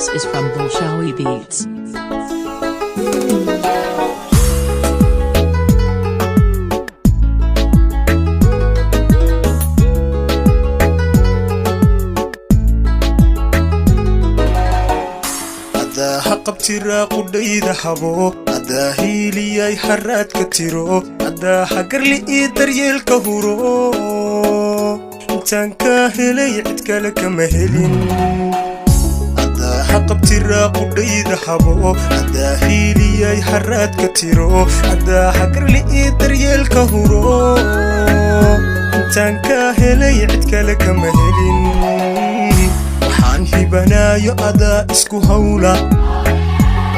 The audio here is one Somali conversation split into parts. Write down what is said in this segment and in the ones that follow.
This is from Bolshawi Beats. qabtira qudayda habo ada hiiliyay xaraad ka tiro ada xagarli ii daryeelka huro intaan ka helay cid kale kama helin ada qabtira qudayda habo ada hiiliyay xaraad ka tiro ada xagarli ii daryeelka huro intaan ka helay cid kale kama helin waxaan hibanayo ada isku hawla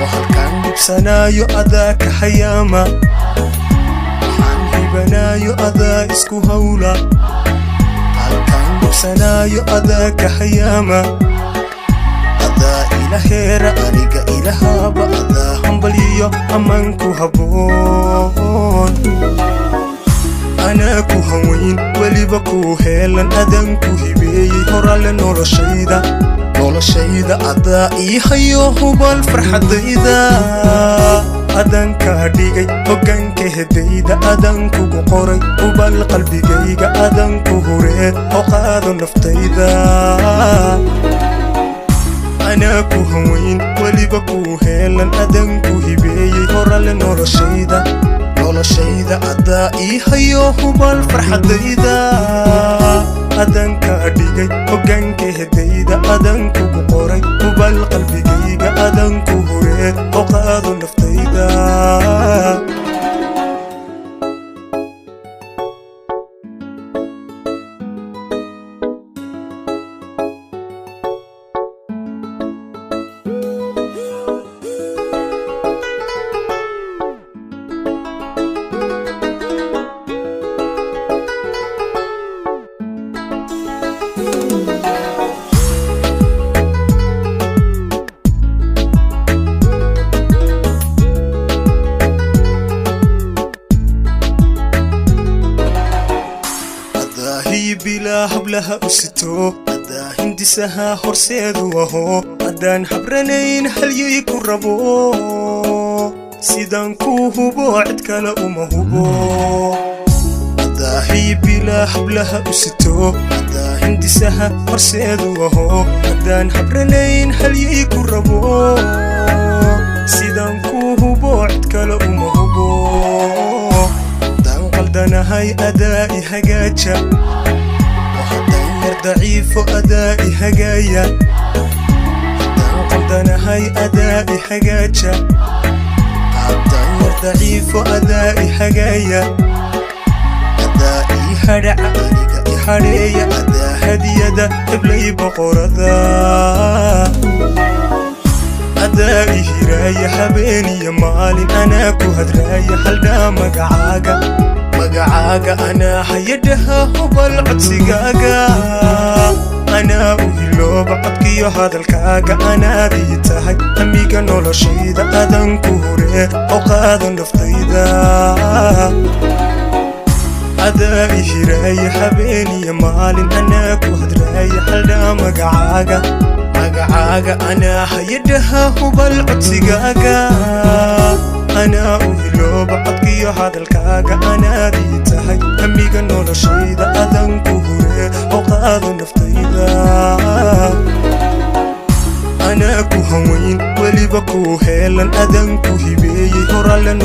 وحلقان بسنايو أذاك حياما وحان هبنايو أذا اسكو هولا حلقان بسنايو أذاك حياما أذا إلهير أريق إلهابا أذا همبليو أمانكو هبون أنا كو هوين وليبكو هيلان أذنكو هبيي هورال نور شيدا noloshayda adaa ii hayo hubal farxadayda adan ka dhigay hoggaanka hedayda adan kugu qoray hubal qalbigayga adan ku huree oo qaado naftayda anaa ku haweyn weliba ku heelan adan ku hibeeyey horale noloshayda adaa ii hayo hubal farxadayda adan ka dhigay hoggaanka hedayda adan kugu qoray hubal qalbigayga adan ku huree oo qaado naftayda بلا حبلها أستو أدا هندسها هرسيد وهو أدان حبرنين هل يكربو سيدان كوهو بعد كلا أمهو أدا هي بلا حبلها أستو أدا هندسها هرسيد وهو أدان حبرنين هل يكربو سيدان كوهو بعد كلا أمهو دان قلدنا هاي أدائي هجاجة ضعيف أدائي هجايا قلدنا هاي أدائي هجاجة عبدالله ضعيف أدائي هجايا أدائي هرع أريقائي حرية أدا هدية قبلي بقرذا أدائي هراية حبيني يا مالي أنا كهدراية حلدا مقعاقا أنا حيدها وبالعد سيقاقا أنا أهلو بعدكيو هذا الكاقا أنا ديتاهي أميقا نولو شيدا أدن كوري أوقاذ نفتيدا أدائي هراي حبيني يا مالين أنا كهدراي حلدا مقعاقا أنا حيدها وبالعد سيقاقا أنا أهلو بعدكيو هذا الكاقا أنا ديتاهي أميقا نولو شيدا أدن كوري أوقاذ نفتيدا أنا كو هوين وليبا كو هيلان أدن كو هبيي هورال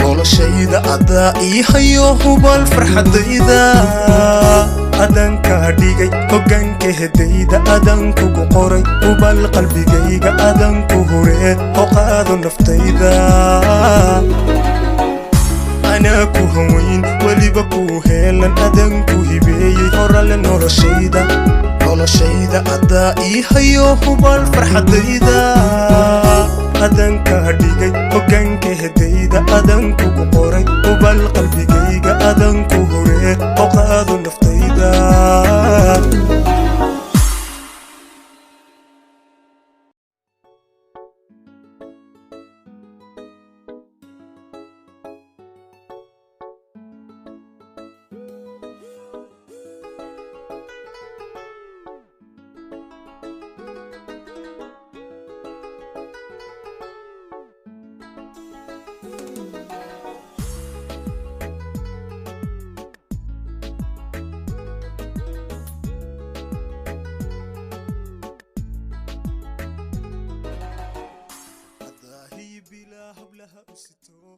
noloshayda adaa ii hayo hubal farxadayda adan ka dhigay hoggaanka hedayda adan kugu qoray hubal qalbigayga adan ku huree oo qaado naftayda أنا كو هوين وليبا كو هيلان أدن كو هبيي هورال noloshayda adaa ii hayo hubal farxadayda adan ka dhigay hoggaanka hedayda adan kugu qoray hubal qalbigayga adan ku huree oo qaado naftayda بلا هبلها أسيتو